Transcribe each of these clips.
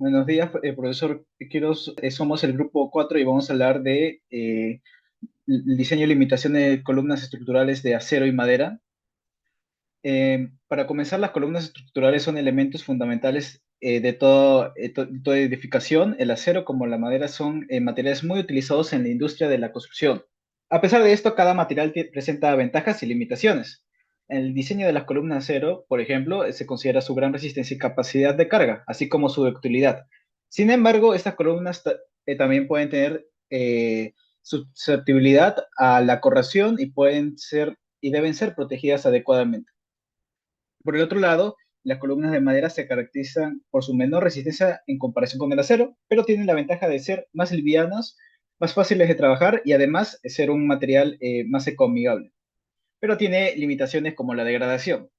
Buenos días, profesor Quiroz. Somos el grupo 4 y vamos a hablar de el diseño y limitación de columnas estructurales de acero y madera. Para comenzar, las columnas estructurales son elementos fundamentales de toda edificación. El acero como la madera son materiales muy utilizados en la industria de la construcción. A pesar de esto, cada material presenta ventajas y limitaciones. En el diseño de las columnas de acero, por ejemplo, se considera su gran resistencia y capacidad de carga, así como su ductilidad. Sin embargo, estas columnas también pueden tener susceptibilidad a la corrosión y pueden ser y deben ser protegidas adecuadamente. Por el otro lado, las columnas de madera se caracterizan por su menor resistencia en comparación con el acero, pero tienen la ventaja de ser más livianas, más fáciles de trabajar y además ser un material más ecoamigable. Pero tiene limitaciones como la degradación.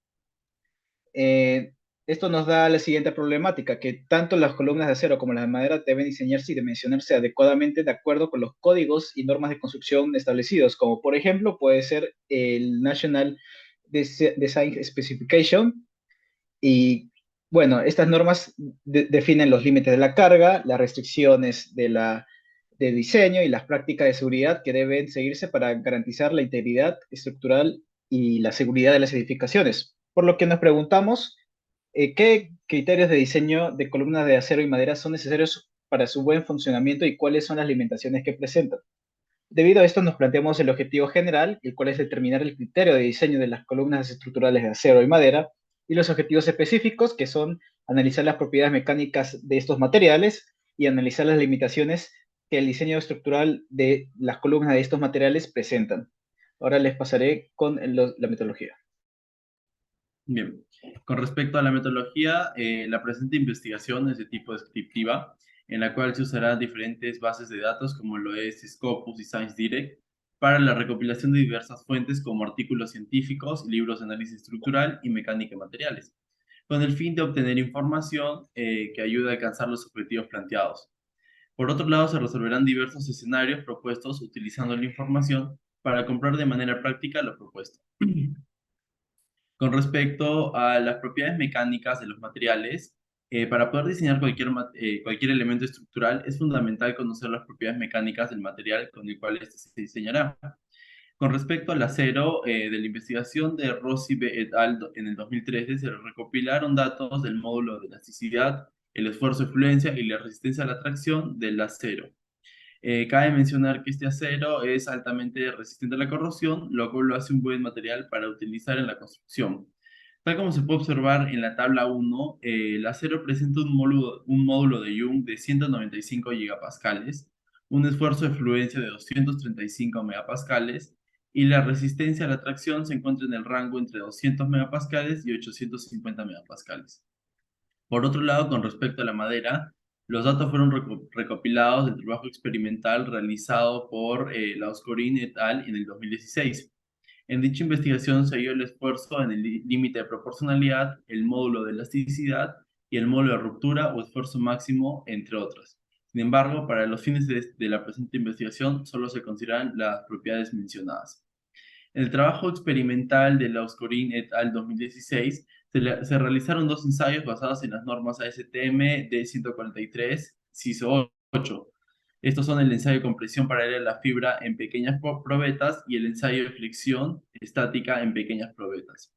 Eh, Esto nos da la siguiente problemática, que tanto las columnas de acero como las de madera deben diseñarse y dimensionarse adecuadamente de acuerdo con los códigos y normas de construcción establecidos, como por ejemplo puede ser el National Design Specification. Y bueno, estas normas definen los límites de la carga, las restricciones de diseño y las prácticas de seguridad que deben seguirse para garantizar la integridad estructural y la seguridad de las edificaciones. Por lo que nos preguntamos, ¿qué criterios de diseño de columnas de acero y madera son necesarios para su buen funcionamiento y cuáles son las limitaciones que presentan? Debido a esto nos planteamos el objetivo general, el cual es determinar el criterio de diseño de las columnas estructurales de acero y madera, y los objetivos específicos, que son analizar las propiedades mecánicas de estos materiales y analizar las limitaciones que el diseño estructural de las columnas de estos materiales presentan. Ahora les pasaré con la metodología. Bien, con respecto a la metodología, la presente investigación es de tipo descriptiva, en la cual se usarán diferentes bases de datos como lo es Scopus y ScienceDirect para la recopilación de diversas fuentes como artículos científicos, libros de análisis estructural y mecánica de materiales, con el fin de obtener información que ayude a alcanzar los objetivos planteados. Por otro lado, se resolverán diversos escenarios propuestos utilizando la información para comprar de manera práctica lo propuesto. Con respecto a las propiedades mecánicas de los materiales, para poder diseñar cualquier elemento estructural es fundamental conocer las propiedades mecánicas del material con el cual este se diseñará. Con respecto al acero, de la investigación de Rossi et al. En el 2013 se recopilaron datos del módulo de elasticidad, el esfuerzo de fluencia y la resistencia a la tracción del acero. Cabe mencionar que este acero es altamente resistente a la corrosión, lo cual lo hace un buen material para utilizar en la construcción. Tal como se puede observar en la tabla 1, el acero presenta un módulo de Young de 195 gigapascales, un esfuerzo de fluencia de 235 megapascales y la resistencia a la tracción se encuentra en el rango entre 200 megapascales y 850 megapascales. Por otro lado, con respecto a la madera, los datos fueron recopilados del trabajo experimental realizado por Lauscorin et al. En el 2016. En dicha investigación se halló el esfuerzo en el límite de proporcionalidad, el módulo de elasticidad y el módulo de ruptura o esfuerzo máximo, entre otras. Sin embargo, para los fines de la presente investigación, solo se consideran las propiedades mencionadas. En el trabajo experimental de Lauscorin et al. 2016, se realizaron dos ensayos basados en las normas ASTM D143, CISO 8. Estos son el ensayo de compresión paralela de la fibra en pequeñas probetas y el ensayo de flexión estática en pequeñas probetas.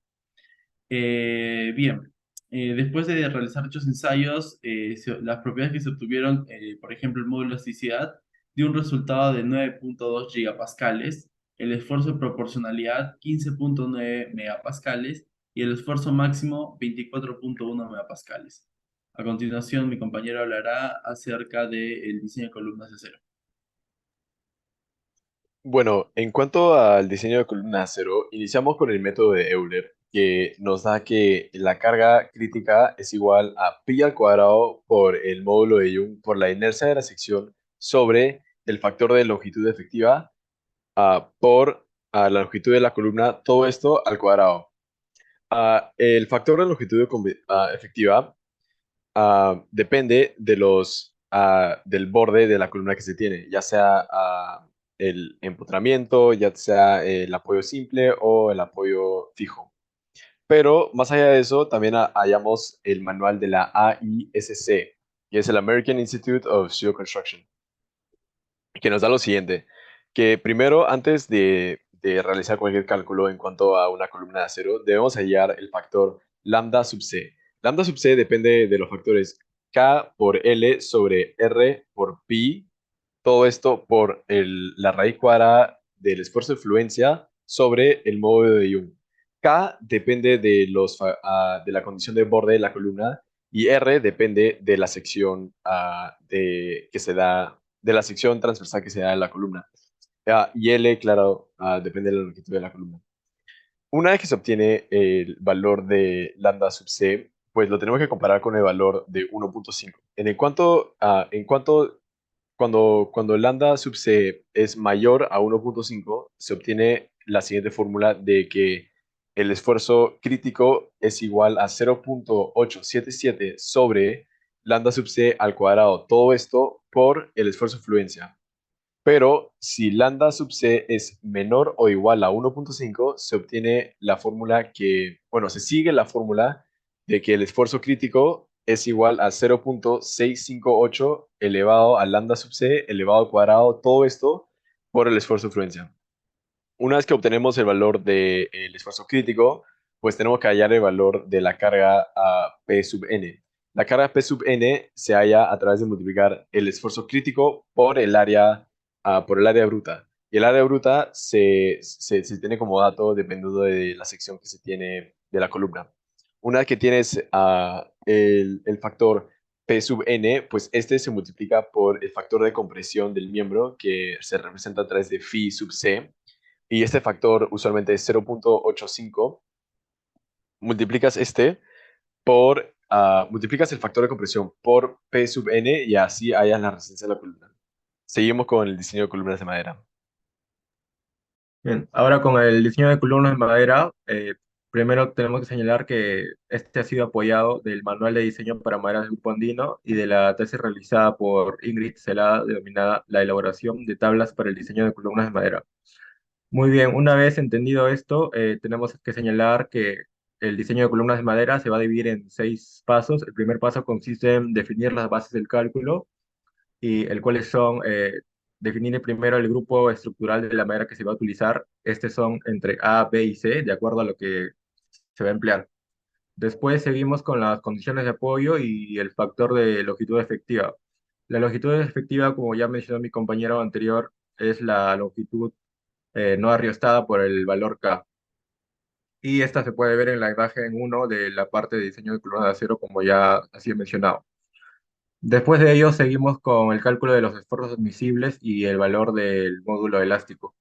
Bien, después de realizar dichos ensayos, las propiedades que se obtuvieron, por ejemplo, el módulo de elasticidad, dio un resultado de 9.2 gigapascales, el esfuerzo de proporcionalidad 15.9 megapascales y el esfuerzo máximo 24.1 megapascales. A continuación, mi compañero hablará acerca del diseño de columnas de acero. Bueno, en cuanto al diseño de columna de acero, iniciamos con el método de Euler, que nos da que la carga crítica es igual a pi al cuadrado por el módulo de Young por la inercia de la sección sobre el factor de longitud efectiva por la longitud de la columna, todo esto al cuadrado. El factor de longitud efectiva depende del borde de la columna que se tiene, ya sea el empotramiento, ya sea el apoyo simple o el apoyo fijo. Pero más allá de eso, también hallamos el manual de la AISC. que es el American Institute of Steel Construction, que nos da lo siguiente, que primero, antes de realizar cualquier cálculo en cuanto a una columna de acero, debemos hallar el factor lambda sub c. Lambda sub c depende de los factores K por L sobre R por pi, todo esto por la raíz cuadrada del esfuerzo de fluencia sobre el módulo de Young. K depende de la condición de borde de la columna y R depende de la sección que se da, de la sección transversal que se da en la columna. Y L, claro, depende de la longitud de la columna. Una vez que se obtiene el valor de lambda sub c, pues lo tenemos que comparar con el valor de 1.5. Cuando lambda sub c es mayor a 1.5, se obtiene la siguiente fórmula de que el esfuerzo crítico es igual a 0.877 sobre lambda sub c al cuadrado. Todo esto por el esfuerzo de fluencia. Pero si lambda sub c es menor o igual a 1.5, se obtiene la fórmula se sigue la fórmula de que el esfuerzo crítico es igual a 0.658 elevado a lambda sub c elevado al cuadrado, todo esto por el esfuerzo de fluencia. Una vez que obtenemos el valor del esfuerzo crítico, pues tenemos que hallar el valor de la carga P sub n. La carga P sub n se halla a través de multiplicar el esfuerzo crítico por el área bruta. Y el área bruta se tiene como dato dependiendo de la sección que se tiene de la columna. Una vez que tienes el factor P sub n, pues este se multiplica por el factor de compresión del miembro, que se representa a través de phi sub c, y este factor usualmente es 0.85. Multiplicas multiplicas el factor de compresión por P sub n y así hallas la resistencia de la columna. Seguimos con el diseño de columnas de madera. Bien, ahora con el diseño de columnas de madera, primero tenemos que señalar que este ha sido apoyado del Manual de Diseño para Maderas del Grupo Andino y de la tesis realizada por Ingrid Celada, denominada La elaboración de tablas para el diseño de columnas de madera. Muy bien, una vez entendido esto, tenemos que señalar que el diseño de columnas de madera se va a dividir en 6 pasos. El primer paso consiste en definir las bases del cálculo y el cuales son definir primero el grupo estructural de la madera que se va a utilizar. Estos son entre A, B y C, de acuerdo a lo que se va a emplear. Después seguimos con las condiciones de apoyo y el factor de longitud efectiva. La longitud efectiva, como ya mencionó mi compañero anterior, es la longitud no arriostada por el valor K. Y esta se puede ver en la imagen 1 de la parte de diseño de columna de acero, como ya así he mencionado. Después de ello, seguimos con el cálculo de los esfuerzos admisibles y el valor del módulo elástico.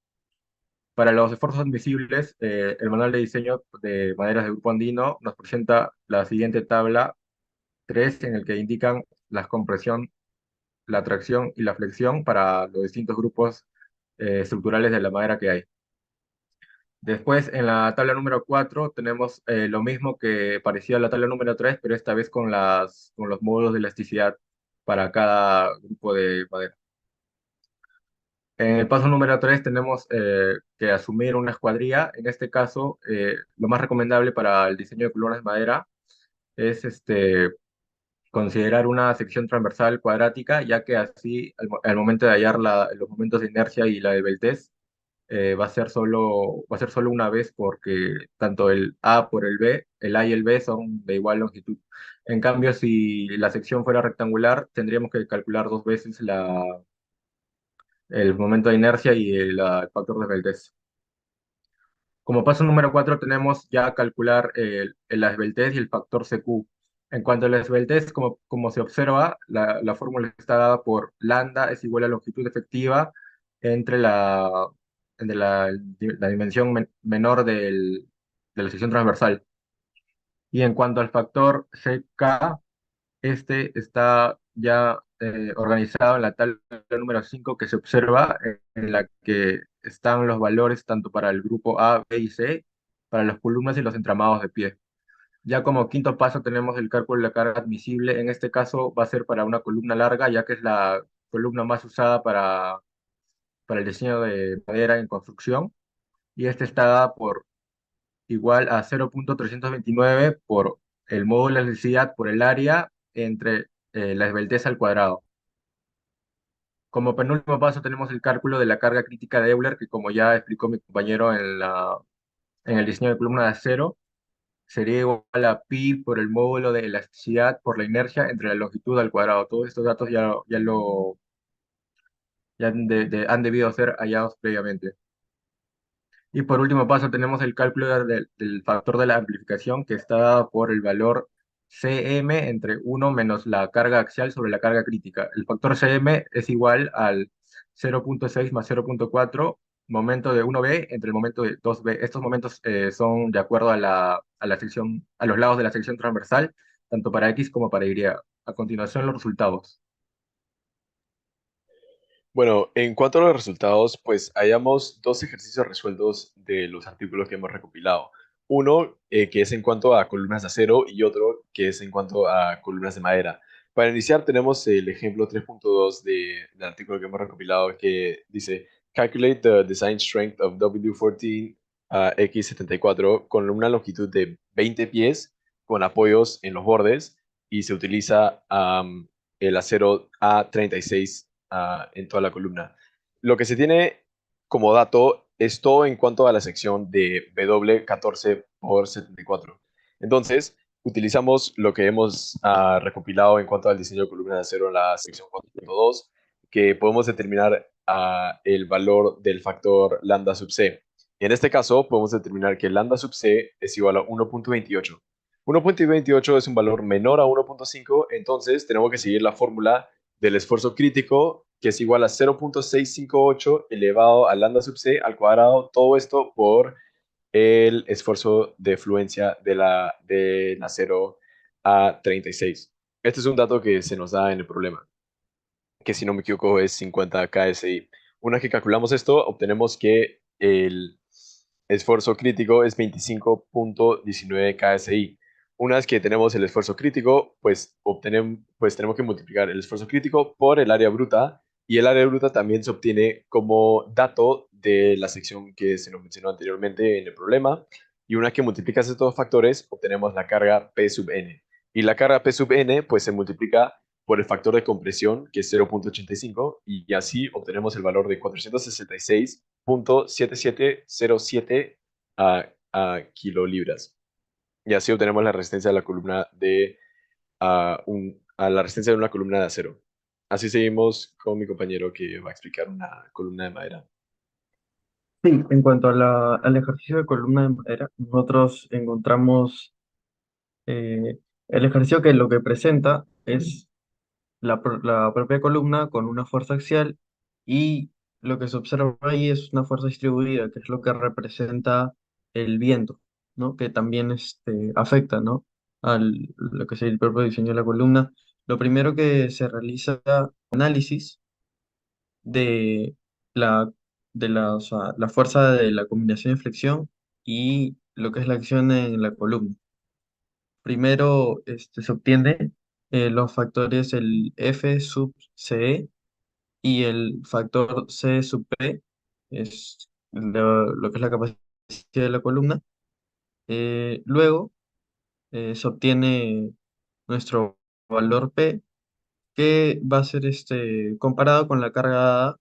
Para los esfuerzos admisibles, el manual de diseño de maderas del Grupo Andino nos presenta la siguiente tabla 3, en el que indican la compresión, la tracción y la flexión para los distintos grupos estructurales de la madera que hay. Después, en la tabla número 4, tenemos lo mismo que parecía la tabla número 3, pero esta vez con los módulos de elasticidad para cada grupo de madera. En el paso número 3 tenemos que asumir una escuadría. En este caso, lo más recomendable para el diseño de columnas de madera es considerar una sección transversal cuadrática, ya que así, al momento de hallar los momentos de inercia y la esbeltez, va a ser solo una vez, porque tanto el A por el B, el A y el B son de igual longitud. En cambio, si la sección fuera rectangular, tendríamos que calcular 2 veces el momento de inercia y el factor de esbeltez. Como paso número 4 tenemos ya calcular la esbeltez y el factor CQ. En cuanto a la esbeltez, como se observa, la fórmula está dada por lambda es igual a longitud efectiva entre la dimensión menor de la sección transversal. Y en cuanto al factor CK, este está ya organizado en la tabla número 5, que se observa, en la que están los valores tanto para el grupo A, B y C, para las columnas y los entramados de pie. Ya como quinto paso tenemos el cálculo de la carga admisible. En este caso va a ser para una columna larga, ya que es la columna más usada para el diseño de madera en construcción. Y esta está dada por igual a 0.329 por el módulo de elasticidad por el área entre la esbeltez al cuadrado. Como penúltimo paso tenemos el cálculo de la carga crítica de Euler, que como ya explicó mi compañero en el diseño de columna de acero, sería igual a pi por el módulo de elasticidad por la inercia entre la longitud al cuadrado. Todos estos datos han debido ser hallados previamente. Y por último paso tenemos el cálculo del factor de la amplificación, que está dado por el valor Cm entre 1 menos la carga axial sobre la carga crítica. El factor Cm es igual al 0.6 más 0.4 momento de 1b entre el momento de 2b. Estos momentos son de acuerdo a la sección, a los lados de la sección transversal, tanto para X como para Y. A continuación, los resultados. Bueno, en cuanto a los resultados, pues hayamos dos ejercicios resueltos de los artículos que hemos recopilado. Uno que es en cuanto a columnas de acero y otro que es en cuanto a columnas de madera. Para iniciar tenemos el ejemplo 3.2 del artículo que hemos recopilado que dice Calculate the design strength of W14 X74 con una longitud de 20 pies con apoyos en los bordes y se utiliza el acero A36 en toda la columna. Lo que se tiene como dato es todo en cuanto a la sección de W14 por 74. Entonces, utilizamos lo que hemos recopilado en cuanto al diseño de columna de acero en la sección 4.2, que podemos determinar el valor del factor lambda sub c. Y en este caso, podemos determinar que lambda sub c es igual a 1.28. 1.28 es un valor menor a 1.5, entonces tenemos que seguir la fórmula del esfuerzo crítico, que es igual a 0.658 elevado a lambda sub c al cuadrado, todo esto por el esfuerzo de fluencia del acero A36. Este es un dato que se nos da en el problema, que si no me equivoco es 50 KSI. Una vez que calculamos esto, obtenemos que el esfuerzo crítico es 25.19 KSI. Una vez que tenemos el esfuerzo crítico, pues tenemos que multiplicar el esfuerzo crítico por el área bruta, y el área bruta también se obtiene como dato de la sección que se nos mencionó anteriormente en el problema. Y una vez que multiplicas estos dos factores, obtenemos la carga P sub n. Y la carga P sub n pues se multiplica por el factor de compresión, que es 0.85, y así obtenemos el valor de 466.7707 kilolibras. Y así obtenemos la resistencia de la columna a la resistencia de una columna de acero. Así seguimos con mi compañero que va a explicar una columna de madera. Sí, en cuanto a al ejercicio de columna de madera, nosotros encontramos el ejercicio que lo que presenta es la propia columna con una fuerza axial, y lo que se observa ahí es una fuerza distribuida, que es lo que representa el viento, ¿no? Que también afecta, ¿no? Lo que es el propio diseño de la columna. Lo primero que se realiza análisis de la, o sea, la fuerza de la combinación de flexión y lo que es la acción en la columna. Primero se obtiene los factores el F sub CE y el factor C sub P, es lo que es la capacidad de la columna. Luego se obtiene nuestro valor P, que va a ser comparado con la carga dada,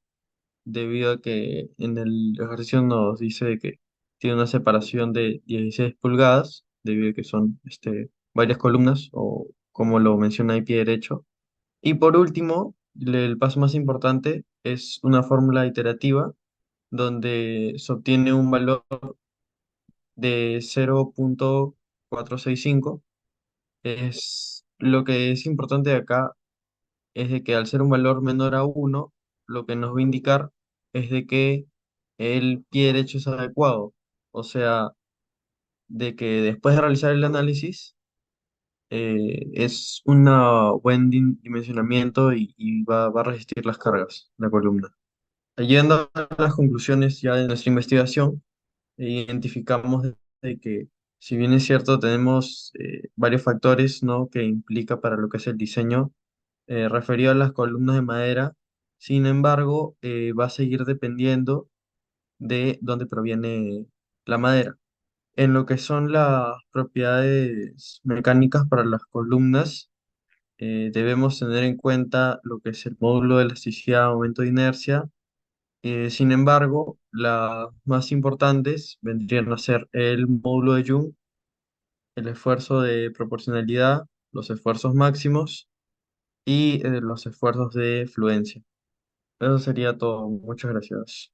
debido a que en el ejercicio nos dice que tiene una separación de 16 pulgadas, debido a que son varias columnas, o como lo menciona ahí pie derecho. Y por último, el paso más importante es una fórmula iterativa donde se obtiene un valor de 0.465. Lo que es importante de acá es de que al ser un valor menor a 1, lo que nos va a indicar es de que el pie derecho es adecuado. O sea, de que después de realizar el análisis, es un buen dimensionamiento, y va a resistir las cargas, la columna. Llegando a las conclusiones ya de nuestra investigación, identificamos de que, si bien es cierto, tenemos varios factores, ¿no?, que implica para lo que es el diseño referido a las columnas de madera. Sin embargo, va a seguir dependiendo de dónde proviene la madera. En lo que son las propiedades mecánicas para las columnas, debemos tener en cuenta lo que es el módulo de elasticidad, momento de inercia. Sin embargo, las más importantes vendrían a ser el módulo de Young, el esfuerzo de proporcionalidad, los esfuerzos máximos y los esfuerzos de fluencia. Eso sería todo. Muchas gracias.